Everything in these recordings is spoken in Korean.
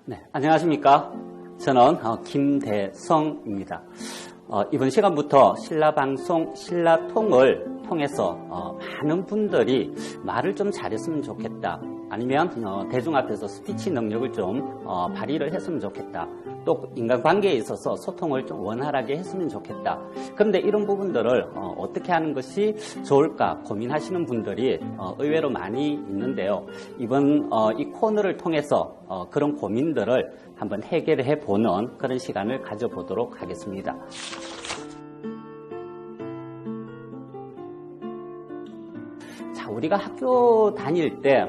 네, 안녕하십니까. 저는 김대성입니다. 이번 시간부터 신라방송, 신라통을 통해서 많은 분들이 말을 좀 잘했으면 좋겠다. 아니면 대중 앞에서 스피치 능력을 좀 발휘를 했으면 좋겠다. 또 인간관계에 있어서 소통을 좀 원활하게 했으면 좋겠다. 그런데 이런 부분들을 어떻게 하는 것이 좋을까 고민하시는 분들이 의외로 많이 있는데요. 이번 이 코너를 통해서 그런 고민들을 한번 해결해 보는 그런 시간을 가져보도록 하겠습니다. 자, 우리가 학교 다닐 때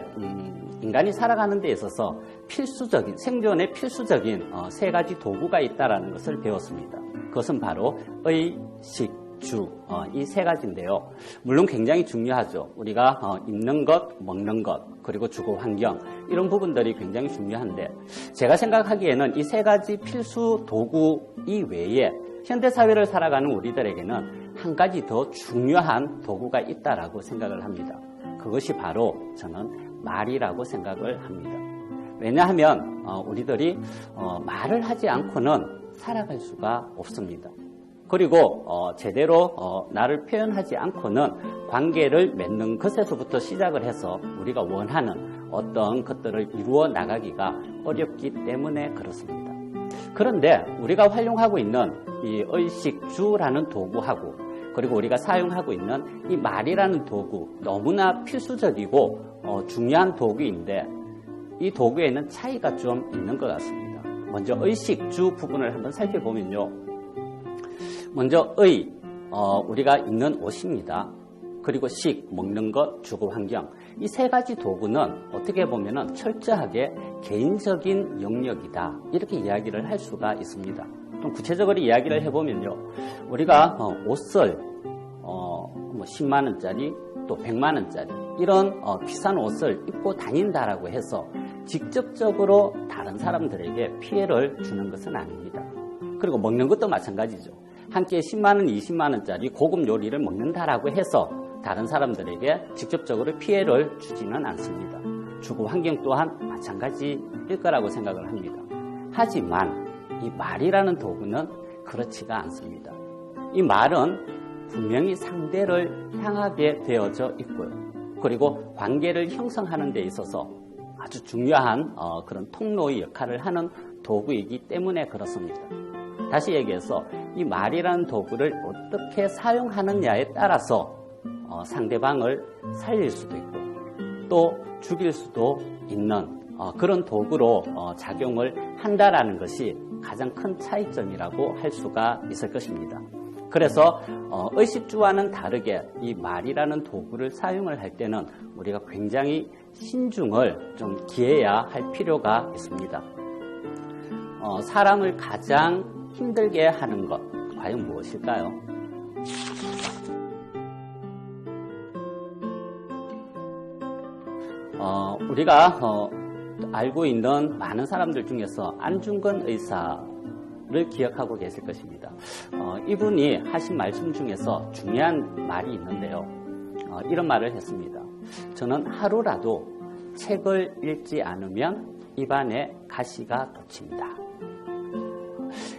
인간이 살아가는 데 있어서 필수적인, 생존에 필수적인 세 가지 도구가 있다는 것을 배웠습니다. 그것은 바로 의, 식, 주, 이 세 가지인데요. 물론 굉장히 중요하죠. 우리가 입는 것, 먹는 것, 그리고 주거 환경, 이런 부분들이 굉장히 중요한데, 제가 생각하기에는 이 세 가지 필수 도구 이외에 현대사회를 살아가는 우리들에게는 한 가지 더 중요한 도구가 있다라고 생각을 합니다. 그것이 바로 저는 말이라고 생각을 합니다. 왜냐하면 우리들이 말을 하지 않고는 살아갈 수가 없습니다. 그리고 제대로 나를 표현하지 않고는 관계를 맺는 것에서부터 시작을 해서 우리가 원하는 어떤 것들을 이루어 나가기가 어렵기 때문에 그렇습니다. 그런데 우리가 활용하고 있는 이 의식주라는 도구하고 그리고 우리가 사용하고 있는 이 말이라는 도구, 너무나 필수적이고 중요한 도구인데 이 도구에는 차이가 좀 있는 것 같습니다. 먼저 의식주 부분을 한번 살펴보면요. 먼저 우리가 입는 옷입니다. 그리고 식, 먹는 것, 주거 환경. 이 세 가지 도구는 어떻게 보면 철저하게 개인적인 영역이다. 이렇게 이야기를 할 수가 있습니다. 좀 구체적으로 이야기를 해보면요. 우리가 옷을 10만 원짜리 또 100만 원짜리 이런 비싼 옷을 입고 다닌다라고 해서 직접적으로 다른 사람들에게 피해를 주는 것은 아닙니다. 그리고 먹는 것도 마찬가지죠. 한 끼에 10만 원, 20만 원짜리 고급 요리를 먹는다라고 해서 다른 사람들에게 직접적으로 피해를 주지는 않습니다. 주거 환경 또한 마찬가지일 거라고 생각을 합니다. 하지만 이 말이라는 도구는 그렇지가 않습니다. 이 말은 분명히 상대를 향하게 되어져 있고요. 그리고 관계를 형성하는 데 있어서 아주 중요한 그런 통로의 역할을 하는 도구이기 때문에 그렇습니다. 다시 얘기해서 이 말이라는 도구를 어떻게 사용하느냐에 따라서 상대방을 살릴 수도 있고 또 죽일 수도 있는 그런 도구로 작용을 한다라는 것이 가장 큰 차이점이라고 할 수가 있을 것입니다. 그래서 의식주와는 다르게 이 말이라는 도구를 사용을 할 때는 우리가 굉장히 신중을 좀 기해야 할 필요가 있습니다. 사람을 가장 힘들게 하는 것 과연 무엇일까요? 우리가 알고 있는 많은 사람들 중에서 안중근 의사를 기억하고 계실 것입니다. 이분이 하신 말씀 중에서 중요한 말이 있는데요. 이런 말을 했습니다. 저는 하루라도 책을 읽지 않으면 입안에 가시가 돋친다.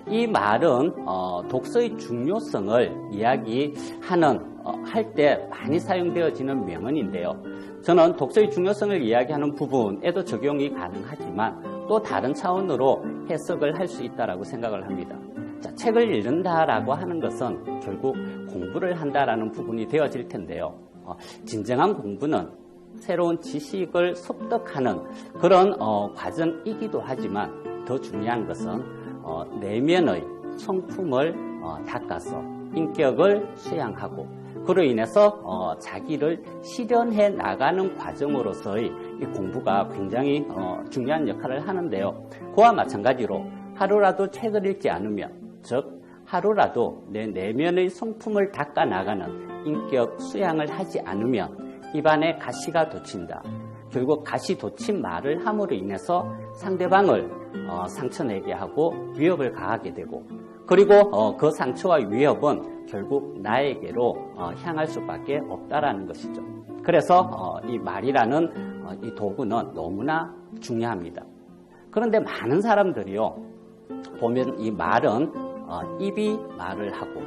이 말은 독서의 중요성을 이야기하는 할 때 많이 사용되어지는 명언인데요. 저는 독서의 중요성을 이야기하는 부분에도 적용이 가능하지만 또 다른 차원으로 해석을 할 수 있다고 생각을 합니다. 자, 책을 읽는다라고 하는 것은 결국 공부를 한다라는 부분이 되어질 텐데요. 진정한 공부는 새로운 지식을 습득하는 그런 과정이기도 하지만 더 중요한 것은 내면의 성품을 닦아서 인격을 수양하고 그로 인해서 자기를 실현해 나가는 과정으로서의 이 공부가 굉장히 중요한 역할을 하는데요. 그와 마찬가지로 하루라도 책을 읽지 않으면, 즉 하루라도 내 내면의 성품을 닦아 나가는 인격 수양을 하지 않으면 입안에 가시가 돋친다. 결국 가시 돋친 말을 함으로 인해서 상대방을 상처내게 하고 위협을 가하게 되고 그리고 그 상처와 위협은 결국 나에게로 향할 수밖에 없다라는 것이죠. 그래서 이 말이라는 이 도구는 너무나 중요합니다. 그런데 많은 사람들이요, 보면 이 말은 입이 말을 하고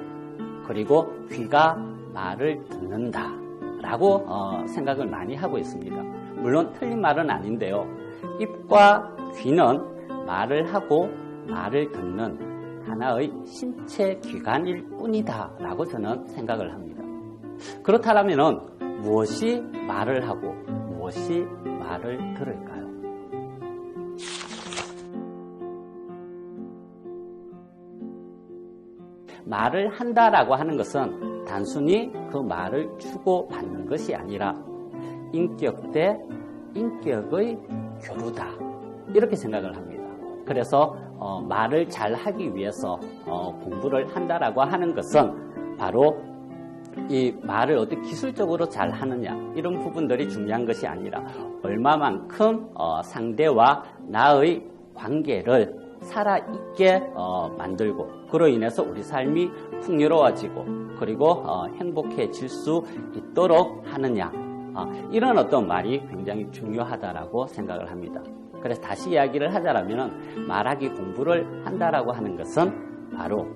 그리고 귀가 말을 듣는다 라고 생각을 많이 하고 있습니다. 물론 틀린 말은 아닌데요. 입과 귀는 말을 하고 말을 듣는 하나의 신체 기관일 뿐이다 라고 저는 생각을 합니다. 그렇다면 무엇이 말을 하고 무엇이 말을 들을까요? 말을 한다라고 하는 것은 단순히 그 말을 주고받는 것이 아니라 인격 대 인격의 교류다, 이렇게 생각을 합니다. 그래서 말을 잘 하기 위해서 공부를 한다라고 하는 것은 바로 이 말을 어떻게 기술적으로 잘 하느냐, 이런 부분들이 중요한 것이 아니라 얼마만큼 상대와 나의 관계를 살아있게 만들고 그로 인해서 우리 삶이 풍요로워지고 그리고 행복해질 수 있도록 하느냐, 이런 어떤 말이 굉장히 중요하다라고 생각을 합니다. 그래서 다시 이야기를 하자면 말하기 공부를 한다라고 하는 것은 바로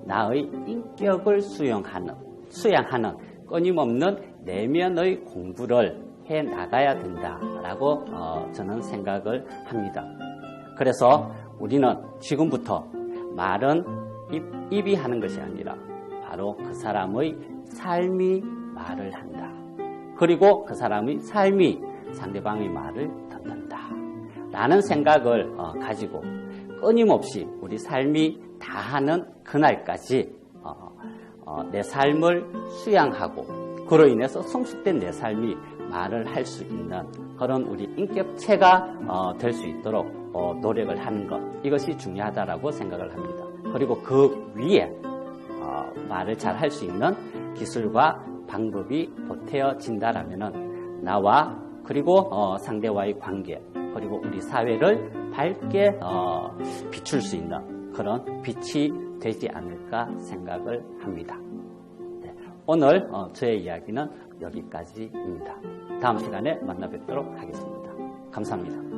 나의 인격을 수양하는 끊임없는 내면의 공부를 해 나가야 된다라고 저는 생각을 합니다. 그래서 우리는 지금부터 말은 입이 하는 것이 아니라 바로 그 사람의 삶이 말을 한다. 그리고 그 사람의 삶이 상대방의 말을 듣는다 라는 생각을 가지고 끊임없이 우리 삶이 다하는 그날까지 내 삶을 수양하고 그로 인해서 성숙된 내 삶이 말을 할 수 있는 그런 우리 인격체가 될 수 있도록 노력을 하는 것, 이것이 중요하다라고 생각을 합니다. 그리고 그 위에 말을 잘 할 수 있는 기술과 방법이 보태어진다라면 나와 그리고 상대와의 관계 그리고 우리 사회를 밝게 비출 수 있는 그런 빛이 되지 않을까 생각을 합니다. 네, 오늘 저의 이야기는 여기까지입니다. 다음 시간에 만나 뵙도록 하겠습니다. 감사합니다.